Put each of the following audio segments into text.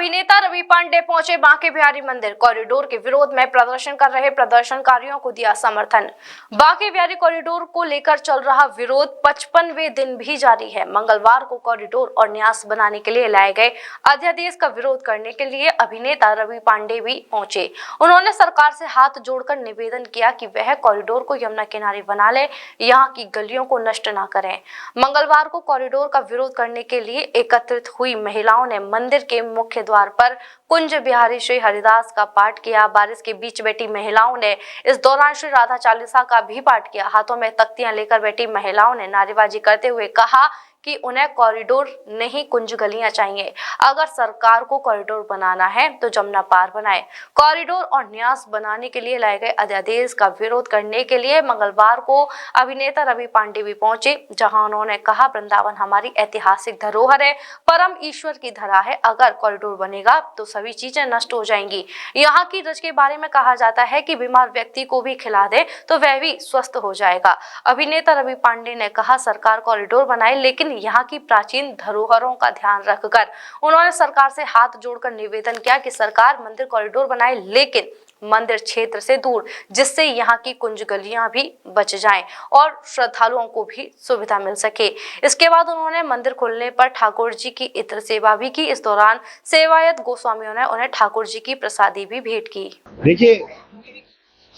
अभिनेता रवि पांडे पहुंचे बांके बिहारी मंदिर कॉरिडोर के विरोध में प्रदर्शन कर रहे प्रदर्शनकारियों को दिया समर्थन। बांके बिहारी कॉरिडोर को लेकर चल रहा विरोध 55वें दिन भी जारी है। मंगलवार को कॉरिडोर और न्यास बनाने के लिए लाए गए अध्यादेश का विरोध करने के लिए अभिनेता रवि पांडे भी पहुंचे। उन्होंने सरकार से हाथ जोड़कर निवेदन किया कि वह कॉरिडोर को यमुना किनारे बना ले, यहाँ की गलियों को नष्ट न करें। मंगलवार को कॉरिडोर का विरोध करने के लिए एकत्रित हुई महिलाओं ने मंदिर के मुख्य द्वार पर कुंज बिहारी श्री हरिदास का पाठ किया। बारिश के बीच बैठी महिलाओं ने इस दौरान श्री राधा चालीसा का भी पाठ किया। हाथों में तख्तियां लेकर बैठी महिलाओं ने नारेबाजी करते हुए कहा कि उन्हें कॉरिडोर नहीं कुंज गलियां चाहिए। अगर सरकार को कॉरिडोर बनाना है तो जमुना पार बनाए। कॉरिडोर और न्यास बनाने के लिए लाए गए अध्यादेश का विरोध करने के लिए मंगलवार को अभिनेता रवि पांडे भी पहुंचे, जहां उन्होंने कहा वृंदावन हमारी ऐतिहासिक धरोहर है, परम ईश्वर की धरा है। अगर कॉरिडोर बनेगा तो सभी चीजें नष्ट हो जाएंगी। यहाँ की रज के बारे में कहा जाता है कि बीमार व्यक्ति को भी खिला दे तो वह भी स्वस्थ हो जाएगा। अभिनेता रवि पांडे ने कहा सरकार कॉरिडोर बनाए, लेकिन यहाँ की प्राचीन धरोहरों का ध्यान रखकर। उन्होंने सरकार से हाथ जोड़कर निवेदन किया कि सरकार मंदिर कॉरिडोर बनाए, लेकिन मंदिर क्षेत्र से दूर, जिससे यहाँ की कुंज गलियां भी बच जाएं और श्रद्धालुओं को भी सुविधा मिल सके। इसके बाद उन्होंने मंदिर खुलने पर ठाकुर जी की इत्र सेवा भी की। इस दौरान सेवायत गोस्वामियों ने उन्हें ठाकुर जी की प्रसादी भी भेंट की। देखिए,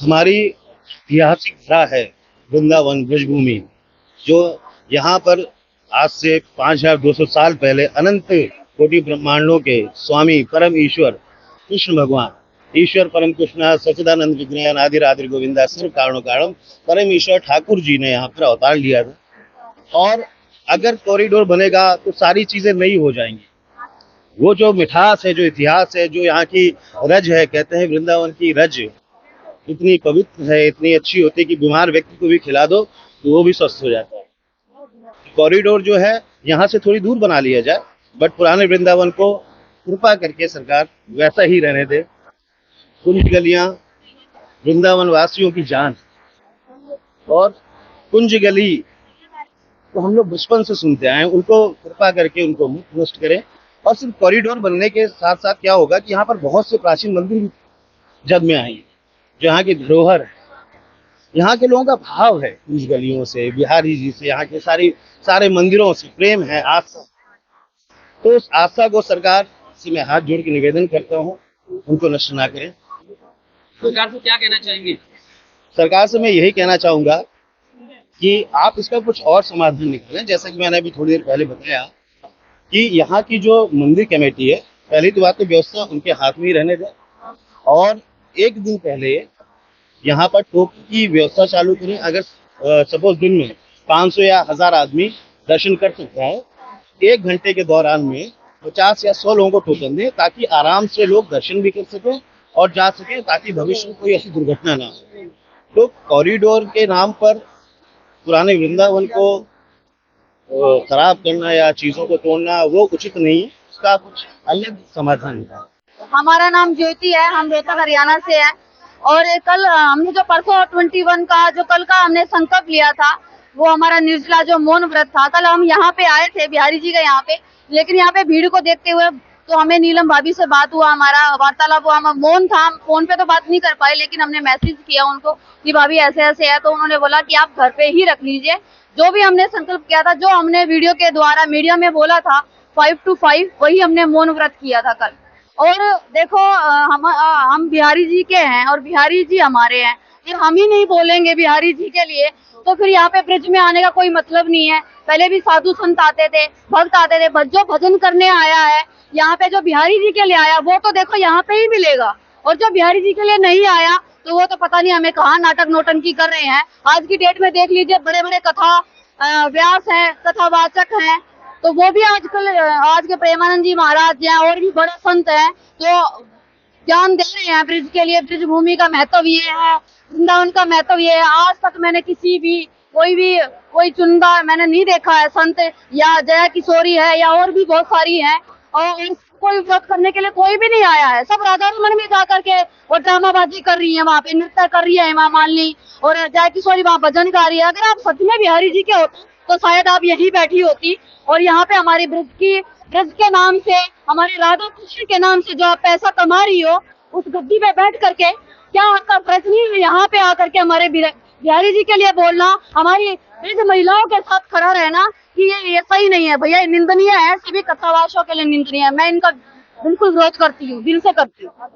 हमारी ऐतिहासिक धरा है वृंदावन ब्रजभूमि, जो यहाँ पर आज से 5200 साल पहले अनंत कोटि ब्रह्मांडों के स्वामी परम ईश्वर कृष्ण भगवान, ईश्वर परम कृष्ण सच्चिदानंद विग्रह अनादिर आदिर गोविंदा सर्व कारणों कारणम परम ईश्वर ठाकुर जी ने यहाँ पर अवतार लिया था। और अगर कॉरिडोर बनेगा तो सारी चीजें नई हो जाएंगी। वो जो मिठास है, जो इतिहास है, जो यहाँ की रज है, कहते हैं वृंदावन की रज इतनी पवित्र है, इतनी अच्छी होती है कि बीमार व्यक्ति को भी खिला दो तो वो भी स्वस्थ हो जाता है। कॉरिडोर जो है यहाँ से थोड़ी दूर बना लिया जाए, बट पुराने वृंदावन को कृपा करके सरकार वैसा ही रहने दे। कुंज गलियां वृंदावन वासियों की जान, और कुंज गली तो हम लोग बचपन से सुनते आए, उनको कृपा करके उनको मुक्त नष्ट करें। और सिर्फ कॉरिडोर बनने के साथ साथ क्या होगा कि यहाँ पर बहुत से प्राचीन मंदिर भी जग में आएंगे, जो यहाँ की धरोहर है, यहाँ के लोगों का भाव है कुंज गलियों से, बिहारी जी से, यहाँ के सारे मंदिरों से प्रेम है, आस्था। तो उस आस्था को सरकार से मैं हाथ जोड़ के निवेदन करता हूँ, उनको नष्ट ना करें। सरकार को क्या कहना चाहेंगे? सरकार से मैं यही कहना चाहूंगा कि आप इसका कुछ और समाधान निकालें। जैसा कि मैंने अभी थोड़ी देर पहले बताया कि यहाँ की जो मंदिर कमेटी है, पहली तो बात तो व्यवस्था उनके हाथ में ही रहने दें, और एक दिन पहले यहाँ पर टोकन की व्यवस्था चालू करें। अगर सपोज दिन में 500 या 1000 आदमी दर्शन कर सकता है, 1 घंटे के दौरान में 50 या 100 लोगों को टोकन दें, ताकि आराम से लोग दर्शन भी कर सकें और जा सकें, ताकि भविष्य में कोई ऐसी दुर्घटना ना हो। तो कॉरिडोर के नाम पर पुराने वृंदावन को खराब करना या चीजों को तोड़ना वो उचित नहीं है। उसका कुछ अलग समाधान है। हमारा नाम ज्योति है, हम रोहतक हरियाणा से है। और कल हमने जो परसों 21 का जो कल का हमने संकल्प लिया था, वो हमारा निर्जला जो मौन व्रत था। कल हम यहाँ पे आए थे बिहारी जी के यहाँ पे, लेकिन यहाँ पे भीड़ को देखते हुए तो हमें नीलम भाभी से बात हुआ, हमारा वार्तालाप हुआ। हम मौन था, फोन पे तो बात नहीं कर पाए, लेकिन हमने मैसेज किया उनको कि भाभी ऐसे ऐसे है। तो उन्होंने बोला कि आप घर पे ही रख लीजिए। जो भी हमने संकल्प किया था, जो हमने वीडियो के द्वारा मीडिया में बोला था 5 to 5, वही हमने मौन व्रत किया था कल। और देखो हम बिहारी जी के हैं और बिहारी जी हमारे हैं। ये हम ही नहीं बोलेंगे बिहारी जी के लिए तो फिर यहाँ पे ब्रिज में आने का कोई मतलब नहीं है। पहले भी साधु संत आते थे, भक्त आते थे, जो भजन करने आया है यहाँ पे, जो बिहारी जी के लिए आया वो तो देखो यहाँ पे ही मिलेगा। और जो बिहारी जी के लिए नहीं आया तो वो तो पता नहीं हमें कहाँ नाटक नौटंकी कर रहे हैं। आज की डेट में देख लीजिए, बड़े बड़े कथा व्यास हैं, कथावाचक हैं, तो वो भी आजकल आज के प्रेमानंद जी महाराज हैं और भी बड़े संत हैं, तो ज्ञान दे रहे हैं ब्रिज के लिए। ब्रिज भूमि का महत्व ये है, वृंदावन का महत्व ये है। आज तक मैंने कोई चुनिंदा मैंने नहीं देखा है संत, या जया किशोरी है या और भी बहुत सारी हैं, और कोई व्रत करने के लिए कोई भी नहीं आया है। सब राधा रमन में जाकर के वो ड्रामाबाजी कर रही है, वहाँ पे नृत्य कर रही है हेमा मालिनी, और जया किशोरी वहाँ भजन गा रही है। अगर आप सच में बिहारी जी के होते तो शायद आप यही बैठी होती और यहाँ पे हमारी ब्रिज की ब्रज के नाम से, हमारे राधा कृष्ण के नाम से जो आप पैसा कमा रही हो, उस गद्दी पे बैठ करके क्या आपका फर्ज नहीं है यहाँ पे आकर के हमारे बिहारी जी के लिए बोलना, हमारी वृद्ध महिलाओं के साथ खड़ा रहना कि ये सही नहीं है भैया, निंदनीय है, सभी कथावासों के लिए निंदनीय है। मैं इनका बिल्कुल विरोध करती हूँ, दिल से करती हूँ।